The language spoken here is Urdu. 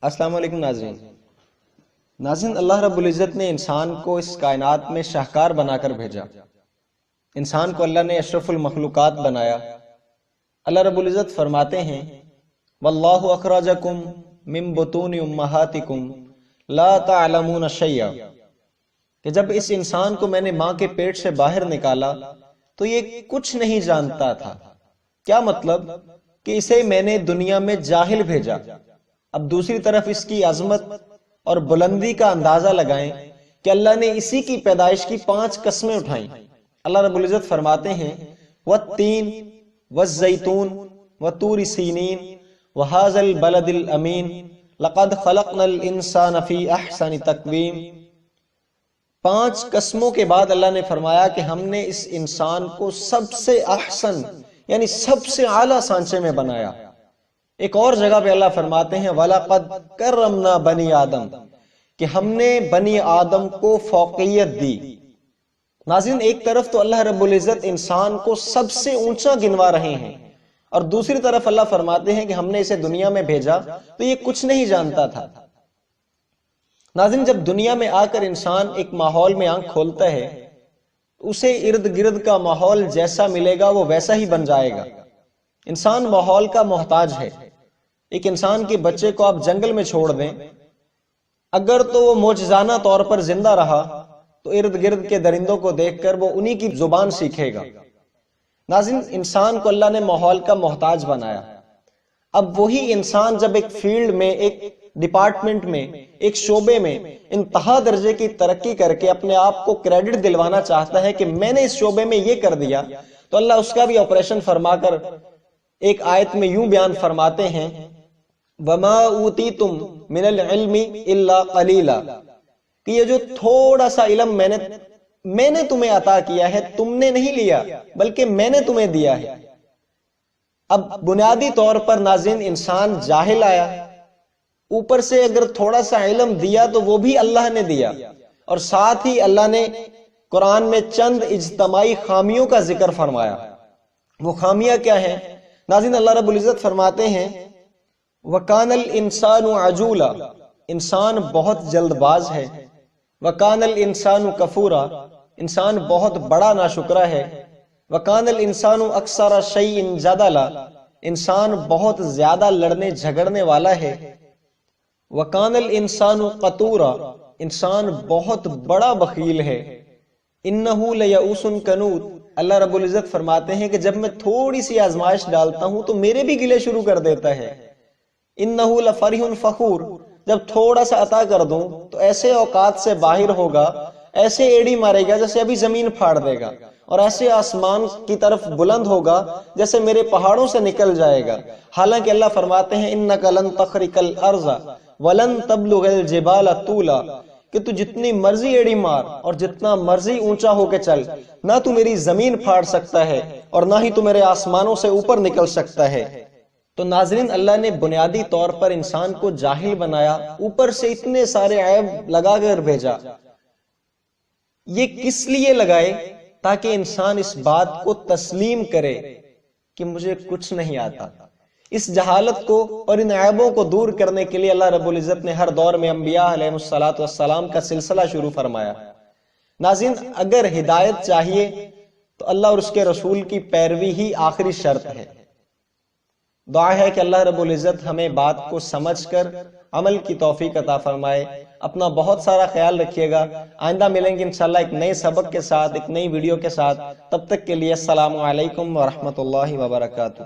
السلام علیکم ناظرین، اللہ رب العزت نے انسان کو اس کائنات میں شاہکار بنا کر بھیجا۔ انسان کو اللہ نے اشرف المخلوقات بنایا۔ اللہ رب العزت فرماتے ہیں واللہ اخرجکم من بطون امہاتکم لا تعلمون شیئا، کہ جب اس انسان کو میں نے ماں کے پیٹ سے باہر نکالا تو یہ کچھ نہیں جانتا تھا۔ کیا مطلب؟ کہ اسے میں نے دنیا میں جاہل بھیجا۔ اب دوسری طرف اس کی عظمت اور بلندی کا اندازہ لگائیں کہ اللہ نے اسی کی پیدائش کی 5 قسمیں اٹھائیں۔ اللہ رب العزت فرماتے ہیں والتین والزیتون وطور سینین وہذا البلد الامین لقد خلقنا الانسان فی احسن تقویم۔ 5 قسموں کے بعد اللہ نے فرمایا کہ ہم نے اس انسان کو سب سے احسن یعنی سب سے اعلیٰ سانچے میں بنایا۔ ایک اور جگہ پہ اللہ فرماتے ہیں وَلَقَدْ كَرَّمْنَا بَنِي آدم، کہ ہم نے بنی آدم کو فوقیت دی۔ ناظرین، ایک طرف تو اللہ رب العزت انسان کو سب سے اونچا گنوا رہے ہیں، اور دوسری طرف اللہ فرماتے ہیں کہ ہم نے اسے دنیا میں بھیجا تو یہ کچھ نہیں جانتا تھا۔ ناظرین، جب دنیا میں آ کر انسان ایک ماحول میں آنکھ کھولتا ہے، اسے ارد گرد کا ماحول جیسا ملے گا وہ ویسا ہی بن جائے گا۔ انسان ماحول کا محتاج ہے۔ ایک انسان کے بچے کو آپ جنگل میں چھوڑ دیں، اگر تو وہ معجزانہ طور پر زندہ رہا تو ارد گرد کے درندوں کو دیکھ کر وہ انہی کی زبان سیکھے گا۔ ناظرین، انسان کو اللہ نے ماحول کا محتاج بنایا۔ اب وہی انسان جب ایک فیلڈ میں، ایک ڈپارٹمنٹ میں، ایک شعبے میں انتہا درجے کی ترقی کر کے اپنے آپ کو کریڈٹ دلوانا چاہتا ہے کہ میں نے اس شعبے میں یہ کر دیا، تو اللہ اس کا بھی آپریشن فرما کر ایک آیت میں یوں بیان فرماتے ہیں وَمَا أُوتِيتُم مِّنَ الْعِلْمِ إِلَّا قَلِيلًا، کہ یہ جو تھوڑا سا علم میں نے تمہیں عطا کیا ہے، تم نے نہیں لیا بلکہ میں نے تمہیں دیا ہے۔ اب بنیادی طور پر ناظرین انسان جاہل آیا، اوپر سے اگر تھوڑا سا علم دیا تو وہ بھی اللہ نے دیا، اور ساتھ ہی اللہ نے قرآن میں چند اجتماعی خامیوں کا ذکر فرمایا۔ وہ خامیاں کیا ہیں؟ ناظرین، اللہ رب العزت فرماتے ہیں وَكَانَ الْإِنسَانُ عَجُولًا، انسان بہت جلد باز ہے۔ وَكَانَ الْإِنسَانُ كَفُورًا، انسان بہت بڑا ناشکرا ہے۔ وَكَانَ الْإِنسَانُ أَكْثَرَ شَيْءٍ جَدَلًا، انسان بہت زیادہ لڑنے جھگڑنے والا ہے۔ وَكَانَ الْإِنسَانُ قَتُورًا، انسان بہت بڑا بخیل ہے۔ إِنَّهُ لَيَئُوسٌ كَنُودٌ، اللہ رب العزت فرماتے ہیں کہ جب میں تھوڑی سی آزمائش ڈالتا ہوں تو میرے بھی گلے شروع کر دیتا ہے۔ انہو لفرح فخور، جب تھوڑا سا عطا کر دوں تو ایسے اوقات سے باہر ہوگا، ایسے ایڑی مارے گا جیسے ابھی زمین پھاڑ دے گا، اور ایسے آسمان کی طرف بلند ہوگا جیسے میرے پہاڑوں سے نکل جائے گا۔ حالانکہ اللہ فرماتے ہیں انک لن تخرق الارض ولن تبلغ الجبال طولا، کہ تو جتنی مرضی ایڑی مار اور جتنا مرضی اونچا ہو کے چل، نہ تو میری زمین پھاڑ سکتا ہے اور نہ ہی تو میرے آسمانوں سے اوپر نکل سکتا ہے۔ تو ناظرین، اللہ نے بنیادی طور پر انسان کو جاہل بنایا، اوپر سے اتنے سارے عیب لگا کر بھیجا۔ یہ کس لیے لگائے؟ تاکہ انسان اس بات کو تسلیم کرے کہ مجھے کچھ نہیں آتا۔ اس جہالت کو اور ان عیبوں کو دور کرنے کے لیے اللہ رب العزت نے ہر دور میں انبیاء علیہ السلام کا سلسلہ شروع فرمایا۔ ناظرین، اگر ہدایت چاہیے تو اللہ اور اس کے رسول کی پیروی ہی آخری شرط ہے۔ دعا ہے کہ اللہ رب العزت ہمیں بات کو سمجھ کر عمل کی توفیق عطا فرمائے۔ اپنا بہت سارا خیال رکھیے گا۔ آئندہ ملیں گے انشاءاللہ ایک نئے سبق کے ساتھ، ایک نئی ویڈیو کے ساتھ۔ تب تک کے لیے السلام علیکم ورحمۃ اللہ وبرکاتہ۔